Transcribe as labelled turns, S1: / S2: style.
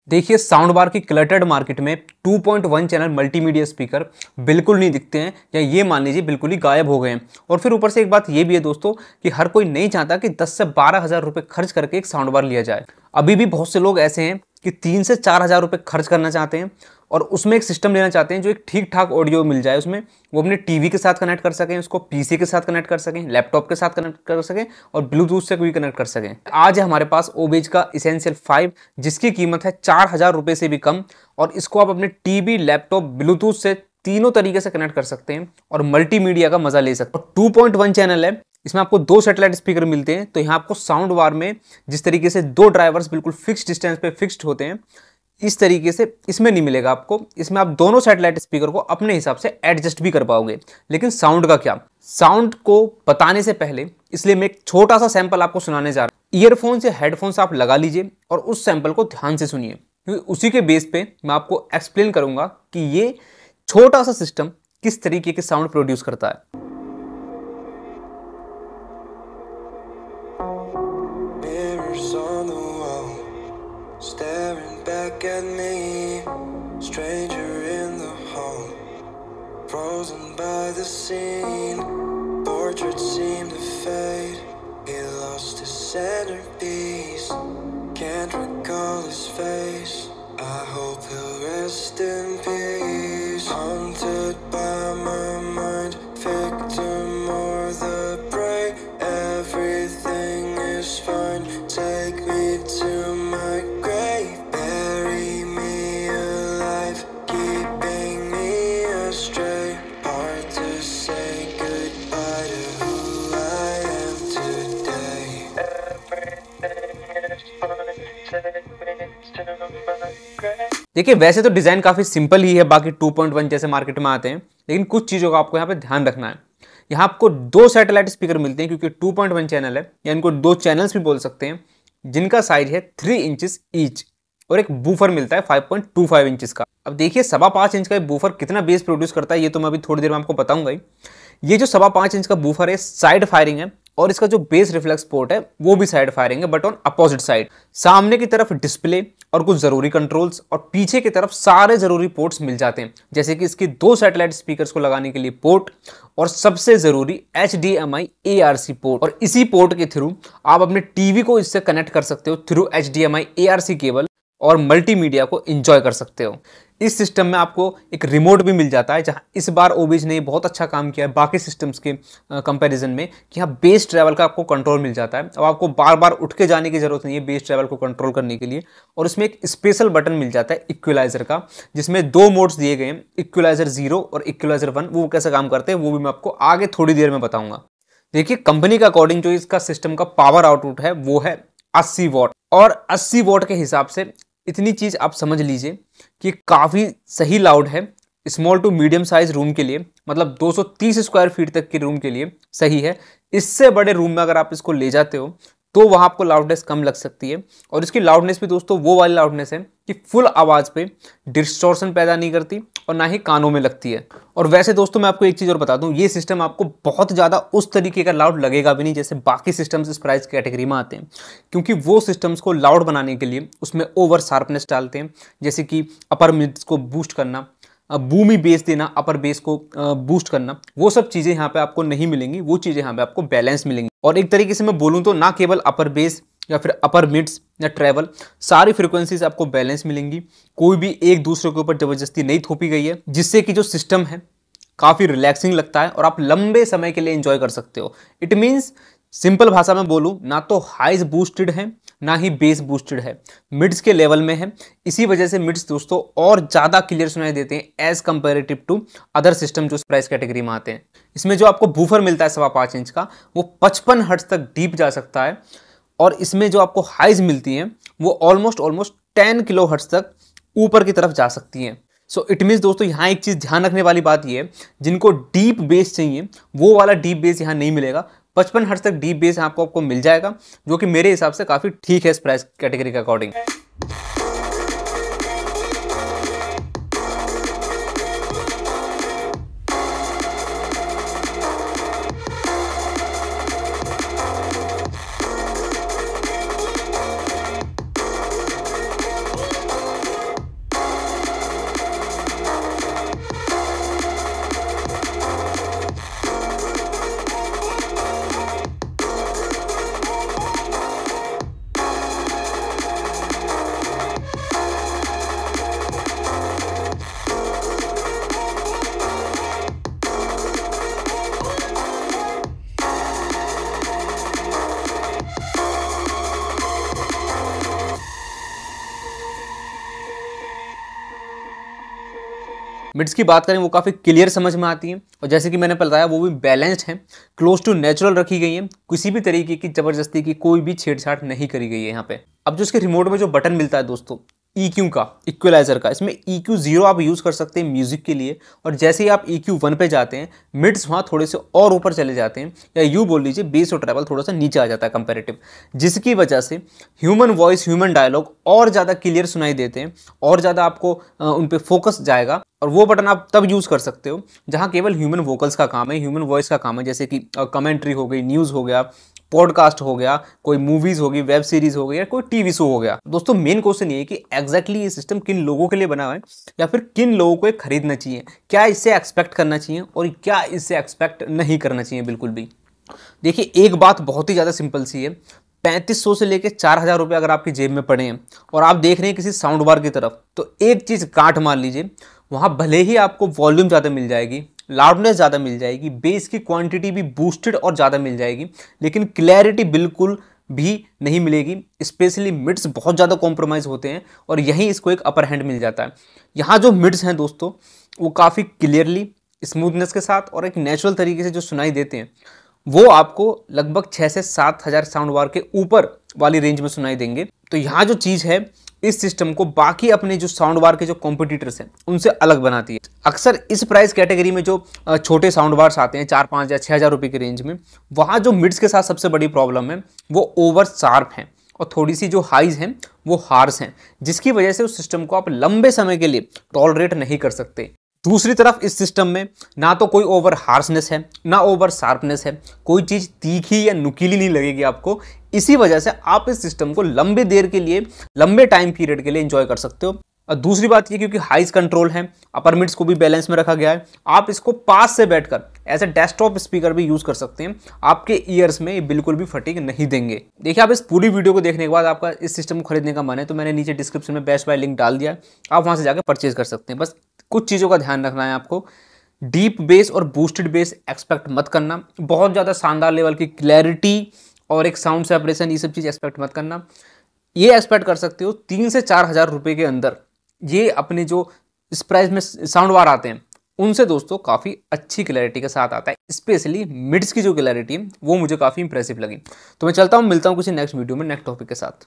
S1: देखिए sound bar की cluttered market में 2.1 चैनल मल्टीमीडिया स्पीकर बिल्कुल नहीं दिखते हैं, या ये मान लीजिए बिल्कुल ही गायब हो गए हैं। और फिर ऊपर से एक बात ये भी है दोस्तों कि हर कोई नहीं चाहता कि 10 से 12 हज़ार रुपये खर्च करके एक साउंड बार लिया जाए। अभी भी बहुत से लोग ऐसे हैं कि 3 से 4 हज़ार रुपये खर्च करना चाहते हैं और उसमें एक सिस्टम लेना चाहते हैं जो एक ठीक ठाक ऑडियो मिल जाए, उसमें वो अपने टीवी के साथ कनेक्ट कर सकें, उसको पीसी के साथ कनेक्ट कर सकें, लैपटॉप के साथ कनेक्ट कर सकें और ब्लूटूथ से भी कनेक्ट कर सकें। आज है हमारे पास ओबेज का एसेंशियल 5 जिसकी कीमत है 4,000 रुपये से भी कम, और इसको आप अपने टीवी, लैपटॉप, ब्लूटूथ से तीनों तरीके से कनेक्ट कर सकते हैं और मल्टीमीडिया का मजा ले सकते हैं। 2.1 चैनल है, इसमें आपको 2 सैटेलाइट स्पीकर मिलते हैं। तो यहाँ आपको साउंड बार में जिस तरीके से 2 ड्राइवर्स बिल्कुल फिक्स डिस्टेंस पे फिक्स्ड होते हैं, इस तरीके से इसमें नहीं मिलेगा आपको। इसमें आप दोनों सैटेलाइट स्पीकर को अपने हिसाब से एडजस्ट भी कर पाओगे। लेकिन साउंड का क्या, साउंड को बताने से पहले इसलिए मैं एक छोटा सा सैंपल आपको सुनाने जा रहा हूँ। ईयरफोन से हेडफोन्स आप लगा लीजिए और उस सैंपल को ध्यान से सुनिए, क्योंकि उसी के बेस पे मैं आपको एक्सप्लेन करूंगा कि ये छोटा सा सिस्टम किस तरीके के साउंड प्रोड्यूस करता है।
S2: Staring back at me, stranger in the hall, frozen by the scene. Portraits seem to fade. He lost his centerpiece. Can't recall his face. I hope he'll rest in peace. Haunted by my mind, victim or the prey. Everything is fine. Take me to my grave. Bury me alive, keeping me astray. Hard to say goodbye to who I am today. Everything is fine. Take me to my grave.
S1: देखिए वैसे तो design काफ़ी simple ही है, बाकी 2.1 जैसे market में आते हैं, लेकिन कुछ चीज़ों का आपको यहाँ पे ध्यान रखना है। यहाँ आपको 2 सैटेलाइट स्पीकर मिलते हैं क्योंकि 2.1 चैनल है, या इनको 2 चैनल्स भी बोल सकते हैं, जिनका साइज है 3 इंचेस ईच, और एक बूफर मिलता है 5.25 इंचेस का। अब देखिए 5.5 इंच का बूफर कितना बेस प्रोड्यूस करता है ये तो मैं अभी थोड़ी देर में आपको बताऊंगा ही। ये जो 5.5 इंच का बूफर है साइड फायरिंग है, और इसका जो बेस रिफ्लेक्स पोर्ट है वो भी साइड फायरिंग है, बट ऑन अपोजिट साइड। सामने की तरफ डिस्प्ले और कुछ जरूरी कंट्रोल्स, और पीछे की तरफ सारे जरूरी पोर्ट्स मिल जाते हैं, जैसे कि इसकी 2 सैटेलाइट स्पीकर्स को लगाने के लिए पोर्ट, और सबसे जरूरी HDMI ARC पोर्ट। और इसी पोर्ट के थ्रू आप अपने टीवी को इससे कनेक्ट कर सकते हो थ्रू HDMI ARC केबल, और मल्टीमीडिया को एंजॉय कर सकते हो। इस सिस्टम में आपको एक रिमोट भी मिल जाता है, जहां इस बार ओबेज ने बहुत अच्छा काम किया है बाकी सिस्टम्स के कंपैरिजन में, कि यहाँ बेस ट्रैवल का आपको कंट्रोल मिल जाता है। अब आपको बार बार उठ के जाने की जरूरत नहीं है बेस ट्रैवल को कंट्रोल करने के लिए। और इसमें एक स्पेशल बटन मिल जाता है इक्वलाइजर का, जिसमें 2 मोड्स दिए गए हैं, इक्वलाइजर 0 और इक्वलाइजर 1। वो कैसे काम करते हैं वो भी मैं आपको आगे थोड़ी देर में बताऊंगा। देखिए कंपनी का अकॉर्डिंग जो इसका सिस्टम का पावर आउटपुट है वो है 80 वॉट, और 80 वॉट के हिसाब से इतनी चीज आप समझ लीजिए कि काफी सही लाउड है small to medium size room के लिए, मतलब 230 स्क्वायर फीट तक के रूम के लिए सही है। इससे बड़े रूम में अगर आप इसको ले जाते हो तो वहां आपको लाउडनेस कम लग सकती है, और इसकी लाउडनेस भी दोस्तों वो वाली लाउडनेस है कि फुल आवाज पे डिस्टॉर्शन पैदा नहीं करती और ना ही कानों में लगती है। और वैसे दोस्तों मैं आपको एक चीज़ और बता दूं, ये सिस्टम आपको बहुत ज़्यादा उस तरीके का लाउड लगेगा भी नहीं जैसे बाकी सिस्टम्स इस प्राइस कैटेगरी में आते हैं, क्योंकि वो सिस्टम्स को लाउड बनाने के लिए उसमें ओवर शार्पनेस डालते हैं, जैसे कि अपर मिड्स को बूस्ट करना, बूमी बेस देना, अपर बेस को बूस्ट करना। वो सब चीज़ें यहाँ पे आपको नहीं मिलेंगी, वो चीज़ें यहाँ पे आपको बैलेंस मिलेंगी। और एक तरीके से मैं बोलूँ तो ना केवल अपर बेस या फिर अपर मिड्स या ट्रेवल, सारी फ्रिक्वेंसीज आपको बैलेंस मिलेंगी। कोई भी एक दूसरे के ऊपर जबरदस्ती नहीं थोपी गई है, जिससे कि जो सिस्टम है काफ़ी रिलैक्सिंग लगता है और आप लंबे समय के लिए एंजॉय कर सकते हो। इट मीन्स सिंपल भाषा में बोलूँ, ना तो हाइज बूस्टेड है ना ही बेस बूस्टेड है, मिड्स के लेवल में है। इसी वजह से मिड्स दोस्तों और ज़्यादा क्लियर सुनाई देते हैं as comparative to other system जो प्राइस कैटेगरी में आते हैं। इसमें जो आपको बूफर मिलता है 5.5 इंच का, वो 55 हर्ट्ज तक डीप जा सकता है, और इसमें जो आपको हाइज मिलती हैं वो ऑलमोस्ट 10 किलो हर्ट्ज तक ऊपर की तरफ जा सकती हैं। सो इट मीन्स दोस्तों यहाँ एक चीज़ ध्यान रखने वाली बात ये है, जिनको डीप बेस चाहिए वो वाला डीप बेस यहाँ नहीं मिलेगा। 55 हर्ट्ज तक डीप बेस आपको मिल जाएगा, जो कि मेरे हिसाब से काफ़ी ठीक है इस प्राइस कैटेगरी के अकॉर्डिंग। मिड्स की बात करें वो काफ़ी क्लियर समझ में आती हैं और जैसे कि मैंने बताया वो भी बैलेंस्ड हैं, क्लोज टू नेचुरल रखी गई हैं, किसी भी तरीके की ज़बरदस्ती की कोई भी छेड़छाड़ नहीं करी गई है यहाँ पे। अब जो इसके रिमोट में जो बटन मिलता है दोस्तों EQ का, इक्वलाइजर का, इसमें EQ 0 आप यूज़ कर सकते हैं म्यूजिक के लिए, और जैसे ही आप EQ 1 पे जाते हैं मिड्स वहाँ थोड़े से और ऊपर चले जाते हैं, या यूँ बोल लीजिए बेस और ट्रैवल थोड़ा सा नीचे आ जाता है कंपेरेटिव, जिसकी वजह से ह्यूमन वॉइस, ह्यूमन डायलॉग और ज़्यादा क्लियर सुनाई देते हैं और ज़्यादा आपको उन पर फोकस जाएगा। और वो बटन आप तब यूज़ कर सकते हो जहाँ केवल ह्यूमन वोकल्स का काम है, ह्यूमन वॉइस का काम है, जैसे कि कमेंट्री हो गई, न्यूज़ हो गया, पॉडकास्ट हो गया, कोई मूवीज़ हो गई, वेब सीरीज़ हो गई, या कोई टीवी शो हो गया। दोस्तों मेन क्वेश्चन ये है कि एग्जैक्टली ये सिस्टम किन लोगों के लिए बना हुआ है या फिर किन लोगों को ये खरीदना चाहिए, क्या इससे एक्सपेक्ट करना चाहिए और क्या इससे एक्सपेक्ट नहीं करना चाहिए बिल्कुल भी। देखिए एक बात बहुत ही ज़्यादा सिंपल सी है, 3500 से लेकर 4000 रुपये अगर आपकी जेब में पड़े हैं और आप देख रहे हैं किसी साउंड बार की तरफ, तो एक चीज़ गांठ मान लीजिए, वहाँ भले ही आपको वॉल्यूम ज़्यादा मिल जाएगी, लाउडनेस ज़्यादा मिल जाएगी, बेस की क्वांटिटी भी बूस्टेड और ज़्यादा मिल जाएगी, लेकिन क्लैरिटी बिल्कुल भी नहीं मिलेगी। स्पेशली मिड्स बहुत ज़्यादा कॉम्प्रोमाइज़ होते हैं और यहीं इसको एक अपर हैंड मिल जाता है। यहाँ जो मिड्स हैं दोस्तों वो काफ़ी क्लियरली, स्मूथनेस के साथ और एक नेचुरल तरीके से जो सुनाई देते हैं, वो आपको लगभग 6 से 7000 साउंड बार के ऊपर वाली रेंज में सुनाई देंगे। तो यहाँ जो चीज़ है इस सिस्टम को बाकी अपने जो साउंड बार के जो कॉम्पिटिटर्स हैं उनसे अलग बनाती है। अक्सर इस प्राइस कैटेगरी में जो छोटे साउंड बार्स आते हैं 4-5 या 6000 रुपये की रेंज में, वहाँ जो मिड्स के साथ सबसे बड़ी प्रॉब्लम है वो ओवर शार्प हैं और थोड़ी सी जो हाइज हैं वो हार्श हैं, जिसकी वजह से उस सिस्टम को आप लंबे समय के लिए टॉलरेट नहीं कर सकते। दूसरी तरफ इस सिस्टम में ना तो कोई ओवर हार्शनेस है ना ओवर शार्पनेस है, कोई चीज़ तीखी या नुकीली नहीं लगेगी आपको। इसी वजह से आप इस सिस्टम को लंबे देर के लिए, लंबे टाइम पीरियड के लिए एंजॉय कर सकते हो। और दूसरी बात ये क्योंकि हाइज कंट्रोल है, अपर मिड्स को भी बैलेंस में रखा गया है, आप इसको पास से बैठकर एज ए डेस्कटॉप स्पीकर भी यूज़ कर सकते हैं, आपके ईयर्स में ये बिल्कुल भी फटीग नहीं देंगे। देखिए आप इस पूरी वीडियो को देखने के बाद आपका इस सिस्टम को खरीदने का मन है तो मैंने नीचे डिस्क्रिप्शन में बेस्ट बाय लिंक डाल दिया है, आप वहाँ से जाकर परचेज कर सकते हैं। बस कुछ चीज़ों का ध्यान रखना है आपको, डीप बेस और बूस्टेड बेस एक्सपेक्ट मत करना, बहुत ज़्यादा शानदार लेवल की क्लैरिटी और एक साउंड सेपरेशन, ये सब चीज़ एक्सपेक्ट मत करना। ये एक्सपेक्ट कर सकते हो 3 से 4000 रुपये के अंदर ये अपने जो इस प्राइस में साउंड बार आते हैं उनसे दोस्तों काफ़ी अच्छी क्लैरिटी के साथ आता है। स्पेशली मिड्स की जो क्लैरिटी है वो मुझे काफ़ी इंप्रेसिव लगी। तो मैं चलता हूँ, मिलता हूँ किसी नेक्स्ट वीडियो में नेक्स्ट टॉपिक के साथ।